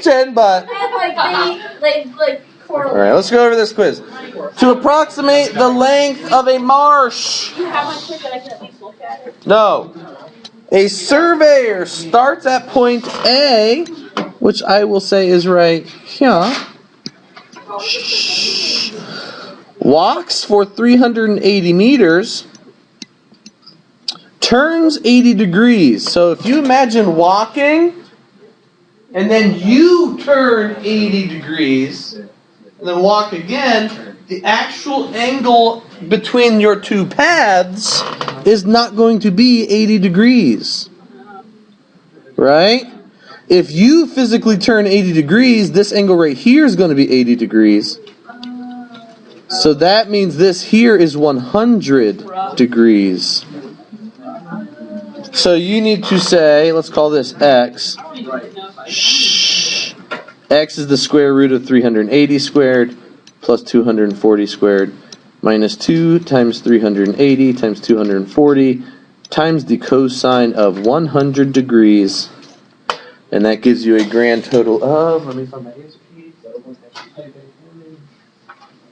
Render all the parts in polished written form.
10, but... Alright, let's go over this quiz. To approximate the length of a marsh. Do you have my quiz that I can at least look at it? No. A surveyor starts at point A, which I will say is right here. Walks for 380 meters. Turns 80 degrees. So if you imagine walking, and then you turn 80 degrees, and then walk again, the actual angle between your two paths is not going to be 80 degrees. Right? If you physically turn 80 degrees, this angle right here is going to be 80 degrees. So that means this here is 100 degrees. So you need to say, let's call this x. X is the square root of 380 squared plus 240 squared minus 2 times 380 times 240 times the cosine of 100 degrees. And that gives you a grand total of, let me find my answer key.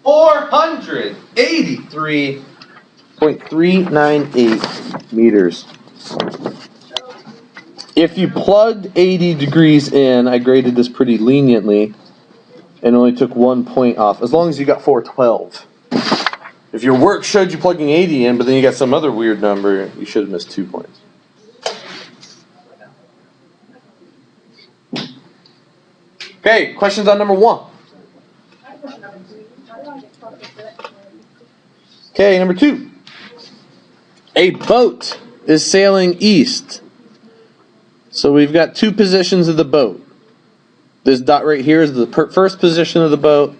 483.398 meters. If you plugged 80 degrees in, I graded this pretty leniently and only took 1 point off, as long as you got 412. If your work showed you plugging 80 in, but then you got some other weird number, you should have missed 2 points. Okay, questions on number 1. Okay, number 2. A boat is sailing east. So we've got 2 positions of the boat. This dot right here is the first position of the boat.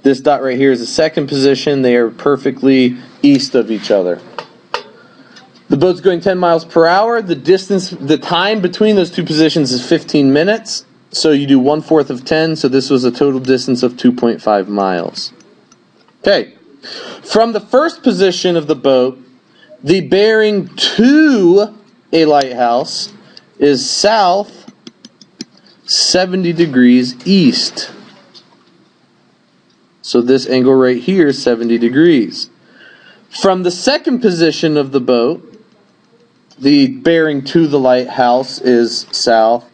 This dot right here is the second position. They are perfectly east of each other. The boat's going 10 miles per hour. The time between those 2 positions is 15 minutes. So you do 1/4 of 10. So this was a total distance of 2.5 miles. Okay. From the first position of the boat, the bearing to a lighthouse is south 70 degrees east. So this angle right here is 70 degrees. From the second position of the boat, the bearing to the lighthouse is south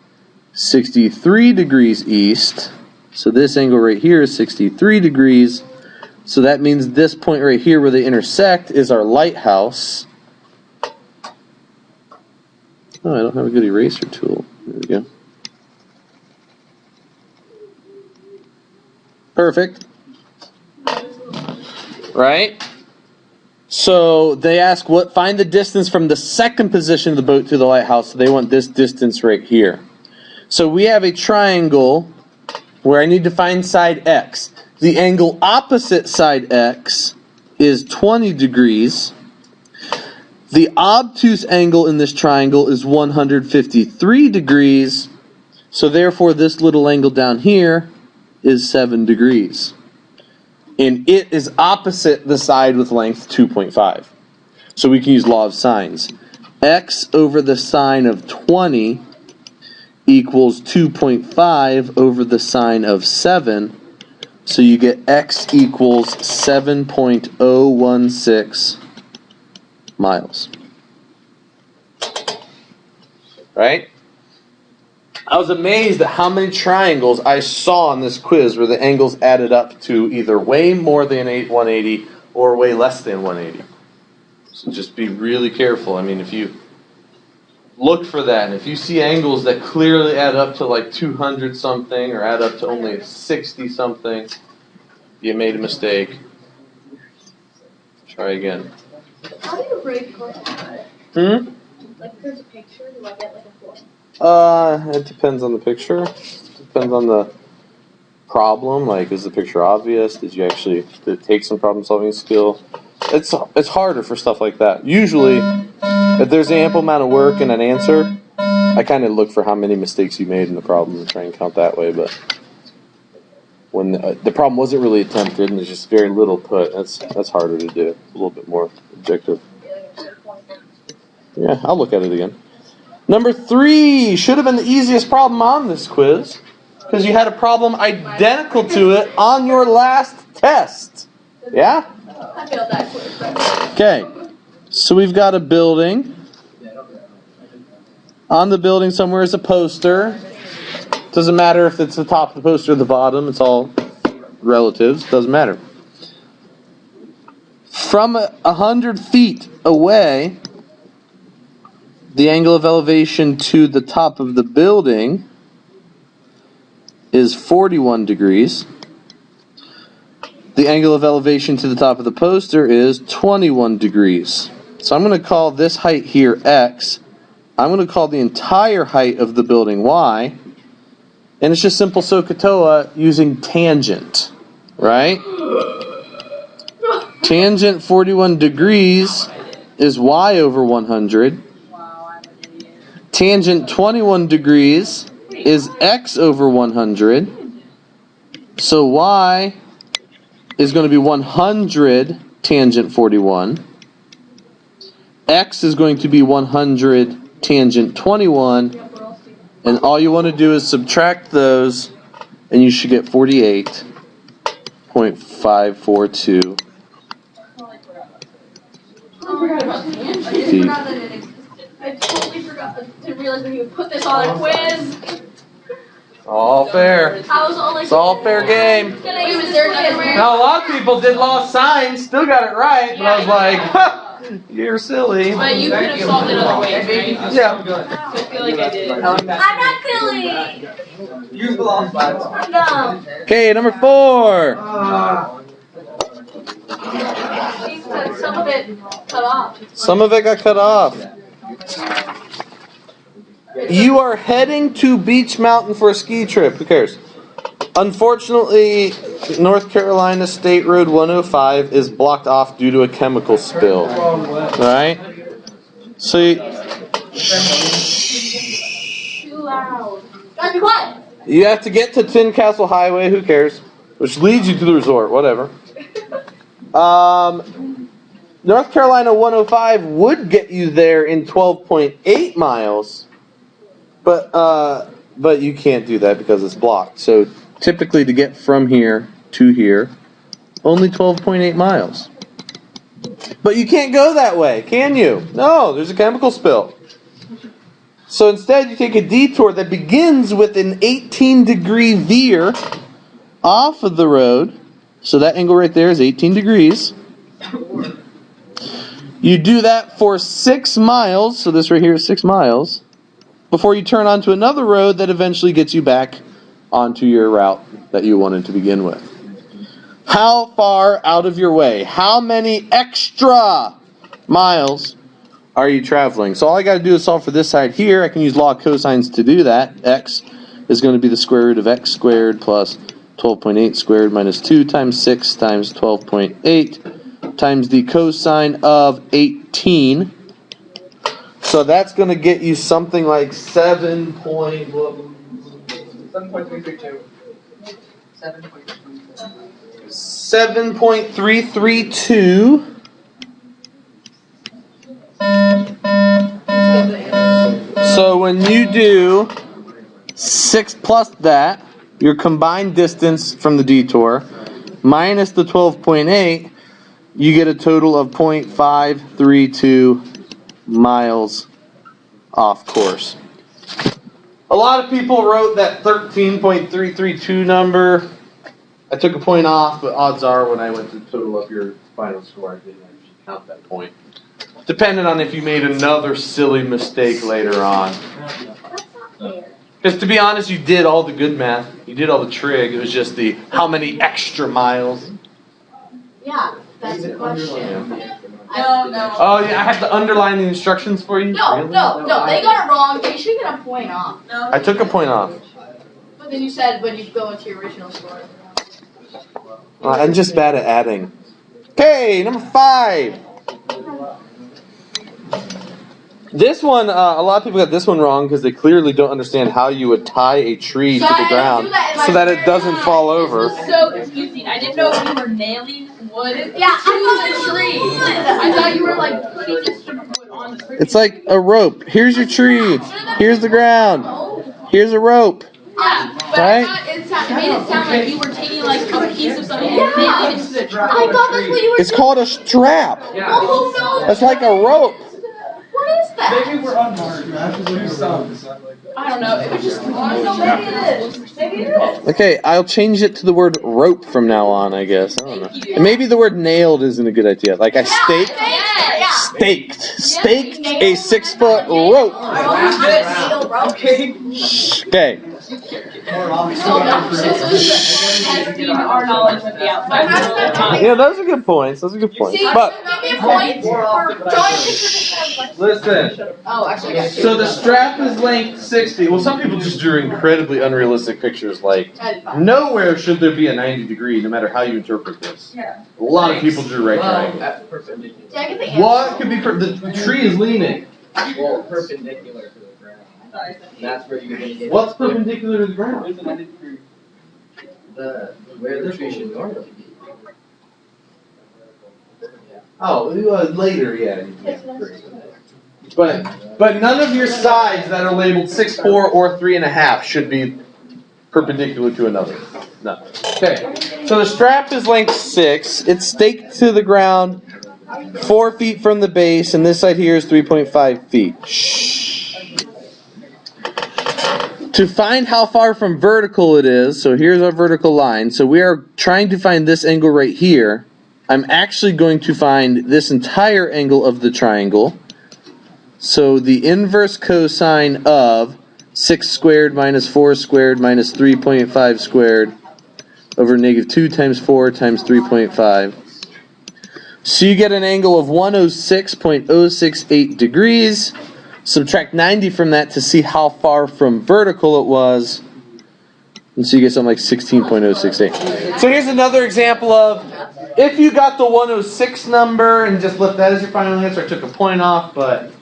63 degrees east. So this angle right here is 63 degrees. So that means this point right here where they intersect is our lighthouse. Oh, I don't have a good eraser tool. There we go. Perfect. Right? So they ask, find the distance from the second position of the boat to the lighthouse. So they want this distance right here. So we have a triangle where I need to find side x. The angle opposite side x is 20 degrees. The obtuse angle in this triangle is 153 degrees. So therefore this little angle down here is 7 degrees. And it is opposite the side with length 2.5. So we can use law of sines. X over the sine of 20 equals 2.5 over the sine of 7. So you get x equals 7.016 miles. Right? I was amazed at how many triangles I saw in this quiz where the angles added up to either way more than 180 or way less than 180. So just be really careful. I mean, if you look for that, and if you see angles that clearly add up to like 200 something or add up to only 60 something, you made a mistake. Try again. How do you rate course? Like if there's a picture, do I get like a 4? It depends on the picture. Depends on the problem. Like, is the picture obvious? Did it take some problem solving skill? It's harder for stuff like that. Usually, if there's an ample amount of work in an answer, I kind of look for how many mistakes you made in the problem and try and count that way. But when the problem wasn't really attempted and there's just very little put, that's harder to do. It's a little bit more objective. Yeah, I'll look at it again. Number 3 should have been the easiest problem on this quiz. Because you had a problem identical to it on your last test. Yeah? I failed that quick. Okay. So we've got a building. On the building somewhere is a poster. Doesn't matter if it's the top of the poster or the bottom. It's all relatives. Doesn't matter. From 100 feet away, the angle of elevation to the top of the building is 41 degrees. The angle of elevation to the top of the poster is 21 degrees. So I'm going to call this height here X. I'm going to call the entire height of the building Y. And it's just simple SOHCAHTOA using tangent, right? Tangent 41 degrees is Y over 100. Tangent 21 degrees is X over 100. So Y is going to be 100 tangent 41. X is going to be 100 tangent 21. And all you want to do is subtract those, and you should get 48.542. feet. I totally forgot that. Didn't realize that you would put this on a quiz. All fair. I was all like, It's all fair game. Wait, was there another way? Now a lot of people did law of signs, still got it right, but I was like, ha, you're silly. But you could have solved it other ways, right? Yeah. I feel like I did. I'm not silly. Use the long slides. No. Okay, number 4. Some of it cut off. Some of it got cut off. You are heading to Beach Mountain for a ski trip. Who cares? Unfortunately, North Carolina State Road 105 is blocked off due to a chemical spill. Right? So Too loud. Guys, be quiet. you have to get to Tin Castle Highway. Who cares? Which leads you to the resort. Whatever. North Carolina 105 would get you there in 12.8 miles, but you can't do that because it's blocked. So typically to get from here to here, only 12.8 miles. But you can't go that way, can you? No, there's a chemical spill. So instead you take a detour that begins with an 18-degree veer off of the road. So that angle right there is 18 degrees. You do that for 6 miles, so this right here is 6 miles, before you turn onto another road that eventually gets you back onto your route that you wanted to begin with. How far out of your way? How many extra miles are you traveling? So all I got to do is solve for this side here. I can use law of cosines to do that. X is going to be the square root of x squared plus 12.8 squared minus 2 times 6 times 12.8 times the cosine of 18. So that's going to get you something like 7.332. 7.332. So when you do 6 plus that, your combined distance from the detour, minus the 12.8, you get a total of 0.532 miles off course. A lot of people wrote that 13.332 number. I took a point off, but odds are when I went to total up your final score, I didn't actually count that point. Depending on if you made another silly mistake later on. Because to be honest, you did all the good math. You did all the trig. It was just the how many extra miles. Yeah, that's the question. No. Oh, yeah, I have to underline the instructions for you? No, Really? no, they got it wrong. They should get a point off. I took a point off. But then you said when you go into your original score. I'm just bad at adding. Okay, number 5. This one, a lot of people got this one wrong because they clearly don't understand how you would tie a tree to the ground so that it doesn't fall over. This is so confusing. I didn't know if you were nailing wood to Yeah, the tree. I thought you were like putting a strip of wood on the tree. It's like a rope. Here's your tree. Here's the ground. Here's a rope. Yeah, but Right? it made it sound like you were taking like a piece of something and making it to the tree. I thought that's what you were It's called a strap. Yeah. Oh, no. That's like a rope. What is that? Maybe we're unmarked. Do some. I don't know. It was just. No, maybe it is. Maybe it is. Okay, I'll change it to the word rope from now on, I guess. I don't know. Thank you. And maybe the word nailed isn't a good idea. Like I staked. Yeah. Staked a 6-foot rope. Okay. Okay. Testing our knowledge with the outside. Yeah, those are good points. Those are good points. But Maybe a point for drawing pictures. listen. Oh, actually, I got So the strap is length 60. Well, some people just drew incredibly unrealistic pictures. Like nowhere should there be a 90-degree, no matter how you interpret this. Yeah. A lot of people drew right triangles. That's perpendicular. Did I get the answer? What could be the tree is leaning? Well, perpendicular to the ground. That's where you're gonna get. What's perpendicular to the ground? Where the tree should normally be. Oh, later, yeah. But none of your sides that are labeled 6'4" or 3.5 should be perpendicular to another. No. Okay. So the strap is length 6. It's staked to the ground 4 feet from the base, and this side here is 3.5 feet. Shh. To find how far from vertical it is, so here's our vertical line. So we are trying to find this angle right here. I'm actually going to find this entire angle of the triangle. So the inverse cosine of 6 squared minus 4 squared minus 3.5 squared over negative 2 times 4 times 3.5. So you get an angle of 106.068 degrees. Subtract 90 from that to see how far from vertical it was. And so you get something like 16.068. So here's another example of if you got the 106 number and just left that as your final answer, I took a point off, but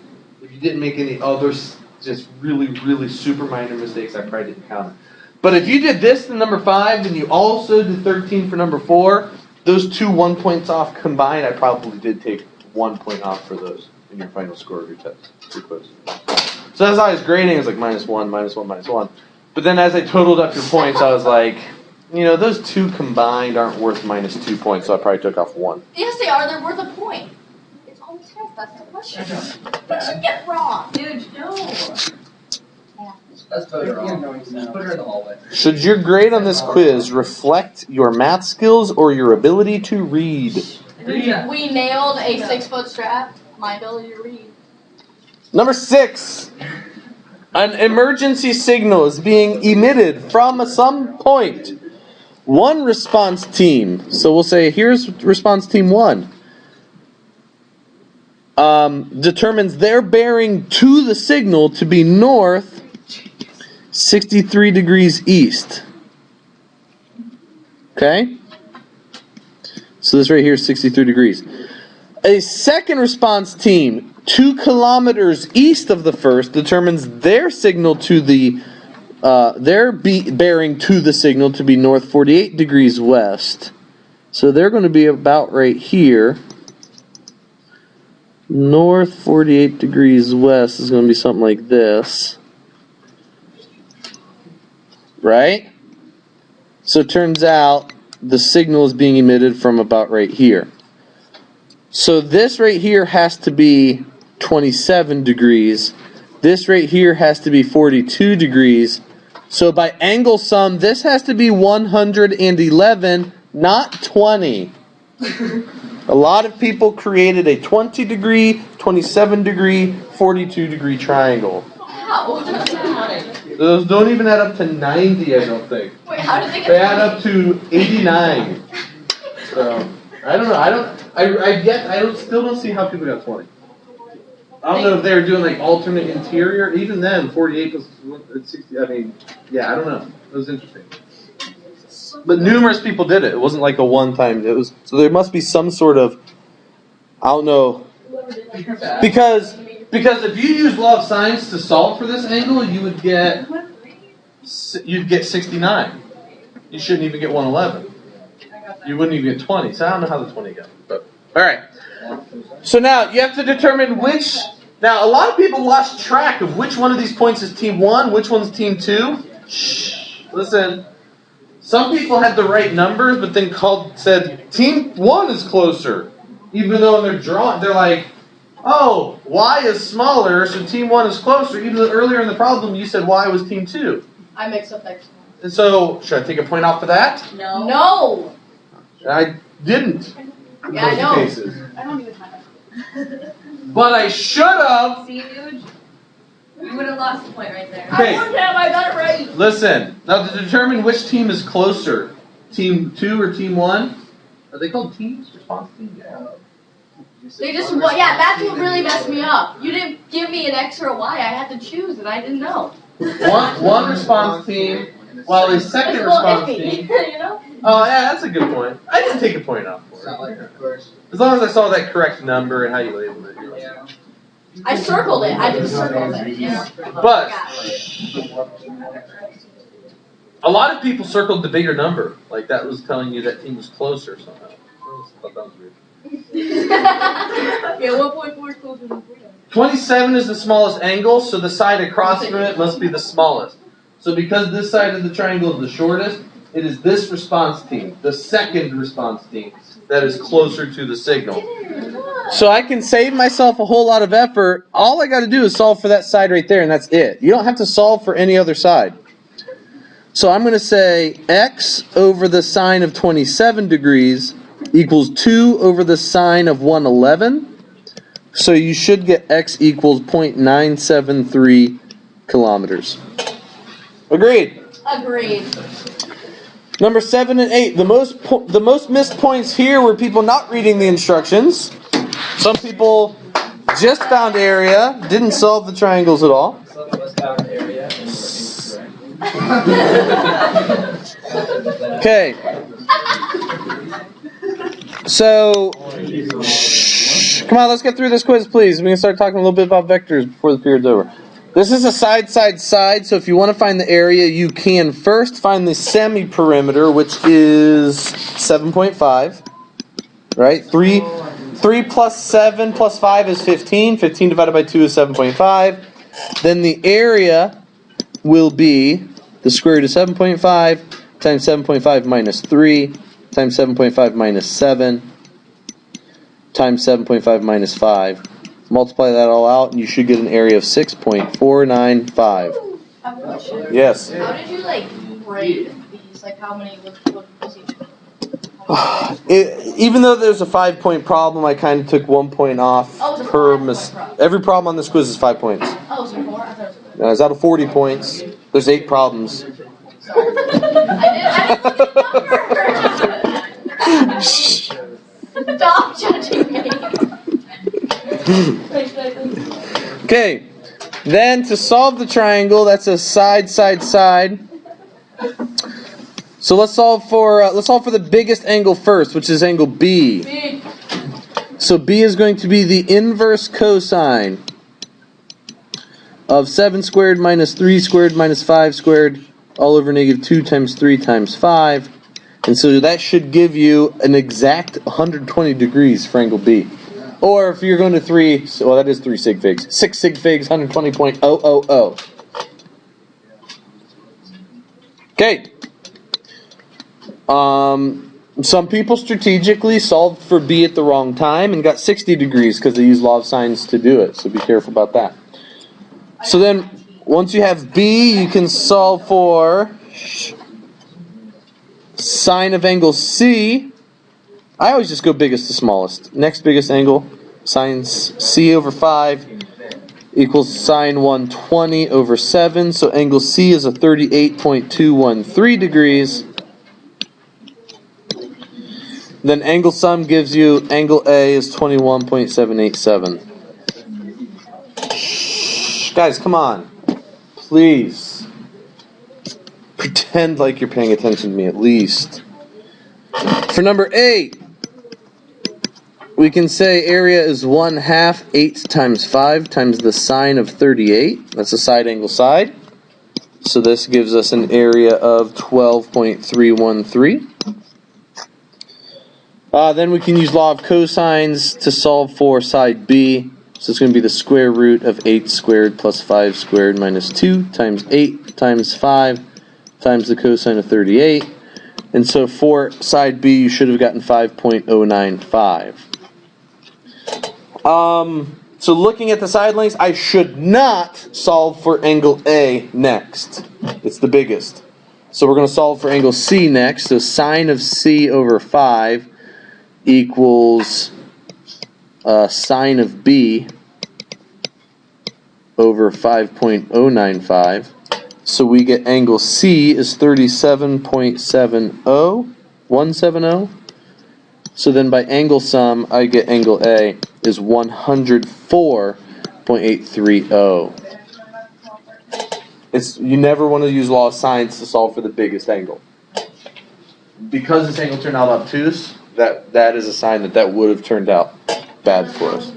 if you didn't make any others, just really, really super minor mistakes, I probably didn't count it. But if you did this to number 5 and you also did 13 for number 4, those 2 1 points off combined, I probably did take 1 point off for those in your final score of your test. Pretty close. So as I was grading, it was like -1, -1, -1. But then as I totaled up your points, I was like, you know, those 2 combined aren't worth -2 points, so I probably took off 1. Yes, they are. They're worth a point. It's on the test. That's the question. What did you get wrong? Dude, no. Let's vote her off. Put her in the hallway. Should your grade on this quiz reflect your math skills or your ability to read? We nailed a 6-foot strap. My ability to read. Number 6. An emergency signal is being emitted from some point. One response team, so we'll say here's response team 1, determines their bearing to the signal to be north 63 degrees east. Okay? So this right here is 63 degrees. A second response team, 2 kilometers east of the first, determines their signal to the bearing to the signal to be north 48 degrees west. So they're going to be about right here. North 48 degrees west is going to be something like this. Right? So it turns out the signal is being emitted from about right here. So this right here has to be 27 degrees. This right here has to be 42 degrees. So by angle sum, this has to be 111, not 20. A lot of people created a 20 degree, 27 degree, 42 degree triangle. How? Those don't even add up to 90, I don't think. Wait, how did they get They add up to 89. So I don't know. I still don't see how people got 20. I don't know if they were doing like alternate interior. Even then, 48 was 60. I mean, yeah, I don't know. It was interesting. But numerous people did it. It wasn't like a one-time. It was so there must be some sort of, I don't know, because if you use law of sines to solve for this angle, you'd get 69. You shouldn't even get 111. You wouldn't even get 20. So I don't know how the 20 got. But all right. So now you have to determine which. Now a lot of people lost track of which one of these points is team 1, which one's team 2. Shh. Listen. Some people had the right numbers, but then said team 1 is closer, even though in their drawing they're like, oh, Y is smaller, so team 1 is closer. Even though earlier in the problem you said Y was team 2. I mixed up next one. And so, should I take a point off for that? No. No! I didn't. In Yeah, I those know. cases. I don't even have it. But I should have. See, dude? You would have lost the point right there. Okay. I wouldn't have, I got it right. Listen, now to determine which team is closer, team 2 or team 1, are they called teams? Response teams? Yeah. They just, yeah, that's what really messed me up. You didn't give me an X or a Y. I had to choose and I didn't know. One response team, while a second It's a little response iffy, team. you know? Oh yeah, that's a good point. I didn't take a point off It's for not it. like of course. As long as I saw that correct number and how you labeled it. Yeah. I circled it. I just circled it. Yeah. But Yeah. a lot of people circled the bigger number, like that was telling you that team was closer somehow. I thought that was weird. Yeah, 1.4 is closer than 3. 27 is the smallest angle, so the side across from it must be the smallest. So because this side of the triangle is the shortest, it is this response team, the second response team, that is closer to the signal. So I can save myself a whole lot of effort. All I got to do is solve for that side right there, and that's it. You don't have to solve for any other side. So I'm going to say x over the sine of 27 degrees equals 2 over the sine of 111. So you should get x equals 0.973 kilometers. Agreed. Agreed. Number 7 and 8. The most missed points here were people not reading the instructions. Some people just found area, didn't solve the triangles at all. Some of us found area. Okay. So, come on, let's get through this quiz, please. We can start talking a little bit about vectors before the period's over. This is a side, so if you want to find the area, you can first find the semi-perimeter, which is 7.5, right? 3 plus 7 plus 5 is 15. 15 divided by 2 is 7.5. Then the area will be the square root of 7.5 times 7.5 minus 3 times 7.5 minus 7 times 7.5 minus 5. Multiply that all out, and you should get an area of 6.495. I have a question. Yes. How did you grade these? How many was each? Even though there's a 5-point problem, I kind of took 1 point off Oh, it's a per 5-point problem. Every problem on this quiz is 5 points. Oh, so 4? I thought it was It's out of 40 points. There's 8 problems. Sorry. I didn't see the number. Stop judging me. Okay, then to solve the triangle, that's a side. So let's solve for the biggest angle first, which is angle B. So B is going to be the inverse cosine of 7 squared minus 3 squared minus 5 squared all over negative 2 times 3 times 5. And so that should give you an exact 120 degrees for angle B. Or if you're going to 3, well, that is 3 sig figs. 6 sig figs, 120.000. Okay. Some people strategically solved for B at the wrong time and got 60 degrees because they used law of sines to do it. So be careful about that. So then, once you have B, you can solve for sine of angle C. I always just go biggest to smallest. Next biggest angle, sine C over 5 equals sine 120 over 7. So angle C is a 38.213 degrees. Then angle sum gives you angle A is 21.787. Guys, come on. Please. Pretend like you're paying attention to me at least. For number 8, we can say area is 1/2 8 times 5 times the sine of 38. That's a side angle side. So this gives us an area of 12.313. Then we can use law of cosines to solve for side B. So it's going to be the square root of 8 squared plus 5 squared minus 2 times 8 times 5 times the cosine of 38. And so for side B, you should have gotten 5.095. So looking at the side lengths, I should not solve for angle A next. It's the biggest. So we're going to solve for angle C next. So sine of C over 5 equals sine of B over 5.095. So we get angle C is 37.70170. So then by angle sum, I get angle A is 104.830. You never want to use law of sines to solve for the biggest angle. Because this angle turned out obtuse, that is a sign that would have turned out bad for us.